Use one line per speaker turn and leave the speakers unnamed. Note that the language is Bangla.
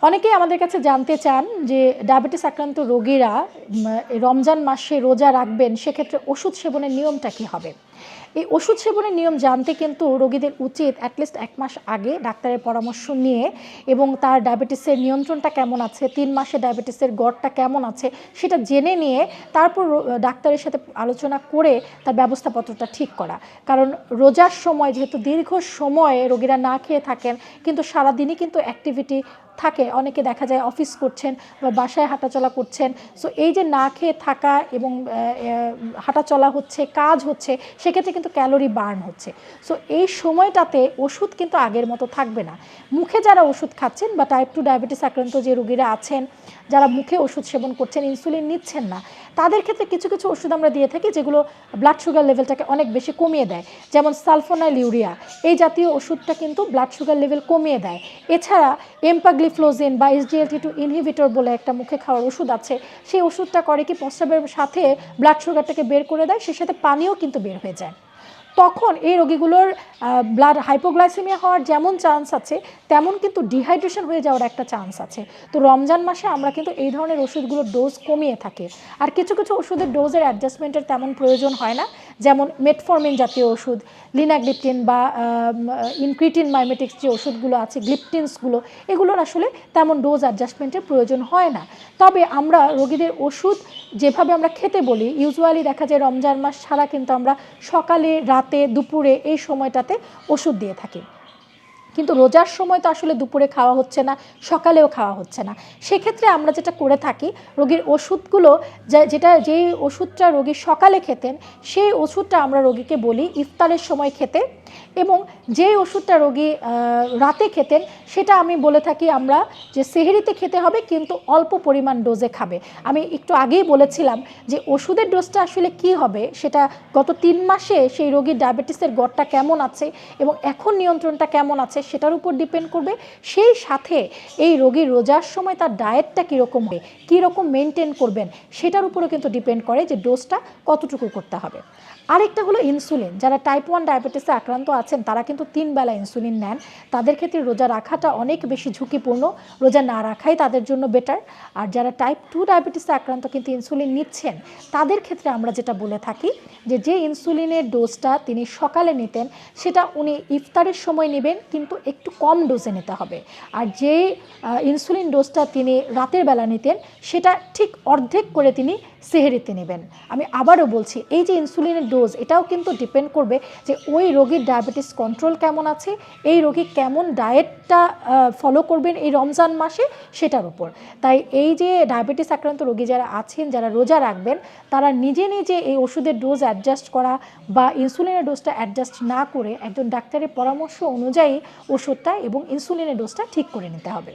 অনেকেই আমাদের কাছে জানতে চান যে ডায়াবেটিস আক্রান্ত রোগীরা রমজান মাসে রোজা রাখবেন, সেক্ষেত্রে ওষুধ সেবনের নিয়মটা কী হবে। এই ওষুধ সেবনের নিয়ম জানতে কিন্তু রোগীদের উচিত অ্যাটলিস্ট 1 মাস আগে ডাক্তারের পরামর্শ নিয়ে এবং তার ডায়াবেটিসের নিয়ন্ত্রণটা কেমন আছে, 3 মাসে ডায়াবেটিসের গড়টা কেমন আছে সেটা জেনে নিয়ে তারপর ডাক্তারের সাথে আলোচনা করে তার ব্যবস্থাপত্রটা ঠিক করা। কারণ রোজার সময় যেহেতু দীর্ঘ সময় রোগীরা না খেয়ে থাকেন, কিন্তু সারাদিনই কিন্তু অ্যাক্টিভিটি থাকে, অনেকে দেখা যায় অফিস করছেন বা বাসায় হাঁটাচলা করছেন। সো এই যে না খেয়ে থাকা এবং হাঁটাচলা হচ্ছে, কাজ হচ্ছে, সেক্ষেত্রে কিন্তু ক্যালোরি বার্ন হচ্ছে। সো এই সময়টাতে ওষুধ কিন্তু আগের মতো থাকবে না। মুখে যারা ওষুধ খাচ্ছেন বা টাইপ 2 ডায়াবেটিস আক্রান্ত যে রোগীরা আছেন, যারা মুখে ওষুধ সেবন করছেন, ইনসুলিন নিচ্ছেন না, তাদের ক্ষেত্রে কিছু কিছু ওষুধ আমরা দিয়ে থাকি যেগুলো ব্লাড সুগার লেভেলটাকে অনেক বেশি কমিয়ে দেয়। যেমন সালফোনাইল ইউরিয়া, এই জাতীয় ওষুধটা কিন্তু ব্লাড সুগার লেভেল কমিয়ে দেয়। এছাড়া এম্পাগ্লিফ্লোজিন বা SGLT2 ইনহিবিটর বলে একটা মুখে খাওয়ার ওষুধ আছে, সেই ওষুধটা করে কি প্রস্রাবের সাথে ব্লাড সুগারটাকে বের করে দেয়, সেই সাথে পানিও কিন্তু বের হয়ে যায়। তখন এই রোগীগুলোর ব্লাড হাইপোগ্লাইসেমিয়া হওয়ার যেমন চান্স আছে, তেমন কিন্তু ডিহাইড্রেশন হয়ে যাওয়ার একটা চান্স আছে। তো রমজান মাসে আমরা কিন্তু এই ধরনের ওষুধগুলোর ডোজ কমিয়ে থাকি। আর কিছু কিছু ওষুধের ডোজের অ্যাডজাস্টমেন্টের তেমন প্রয়োজন হয় না, যেমন মেটফর্মিন জাতীয় ওষুধ, লিনাগ্লিপটিন বা ইনক্রিটিন মাইমেটিক্স যে ওষুধগুলো আছে, গ্লিপটিনসগুলো, এগুলোর আসলে তেমন ডোজ অ্যাডজাস্টমেন্টের প্রয়োজন হয় না। তবে আমরা রোগীদের ওষুধ যেভাবে আমরা খেতে বলি, ইউজুয়ালি দেখা যায় রমজান মাস ছাড়া কিন্তু আমরা সকালে, রাতে, দুপুরে এই সময়টাতে ওষুধ দিয়ে থাকি। কিন্তু রোজার সময় তো আসলে দুপুরে খাওয়া হচ্ছে না, সকালেও খাওয়া হচ্ছে না। সেক্ষেত্রে আমরা যেটা করে থাকি, রোগীর ওষুধগুলো যেই ওষুধটা রোগী সকালে খেতেন, সেই ওষুধটা আমরা রোগীকে বলি ইফতারের সময় খেতে, এবং যেই ওষুধটা রোগী রাতে খেতেন সেটা আমি বলে থাকি আমরা যে সেহরিতে খেতে হবে, কিন্তু অল্প পরিমাণ ডোজে খাবে। আমি একটু আগেই বলেছিলাম যে ওষুধের ডোজটা আসলে কি হবে সেটা গত 3 মাসে সেই রোগীর ডায়াবেটিসের গড়টা কেমন আছে এবং এখন নিয়ন্ত্রণটা কেমন আছে সেটার উপর ডিপেন্ড করবে। সেই সাথে এই রোগীর রোজার সময় তার ডায়েটটা কীরকম হবে, কীরকম মেনটেন করবেন, সেটার উপরও কিন্তু ডিপেন্ড করে যে ডোজটা কতটুকু করতে হবে। আরেকটা হলো ইনসুলিন। যারা টাইপ 1 ডায়াবেটিসে আক্রান্ত আছেন তারা কিন্তু 3 বেলা ইনসুলিন নেন। তাদের ক্ষেত্রে রোজা রাখাটা অনেক বেশি ঝুঁকিপূর্ণ, রোজা না রাখাই তাদের জন্য বেটার। আর যারা টাইপ 2 ডায়াবেটিসে আক্রান্ত কিন্তু ইনসুলিন নিচ্ছেন, তাদের ক্ষেত্রে আমরা যেটা বলে থাকি যে ইনসুলিনের ডোজটা তিনি সকালে নিতেন, সেটা উনি ইফতারের সময় নেবেন, কিন্তু একটু কম ডোজে নিতে হবে। আর যে ইনসুলিন ডোজটা তিনি রাতের বেলা নিতেন, সেটা ঠিক অর্ধেক করে তিনি সেহরিতে নেবেন। আমি আবারও বলছি, এই যে ইনসুলিনের ডোজ, এটাও কিন্তু ডিপেন্ড করবে যে ওই রোগীর ডায়াবেটিস কন্ট্রোল কেমন আছে, এই রোগী কেমন ডায়েটটা ফলো করবেন এই রমজান মাসে, সেটার উপর। তাই এই যে ডায়াবেটিস আক্রান্ত রোগী যারা আছেন, যারা রোজা রাখবেন, তারা নিজে নিজে এই ওষুধের ডোজ অ্যাডজাস্ট করা বা ইনসুলিনের ডোজটা অ্যাডজাস্ট না করে একজন ডাক্তারের পরামর্শ অনুযায়ী ওষুধটা এবং ইনসুলিনের ডোজটা ঠিক করে নিতে হবে।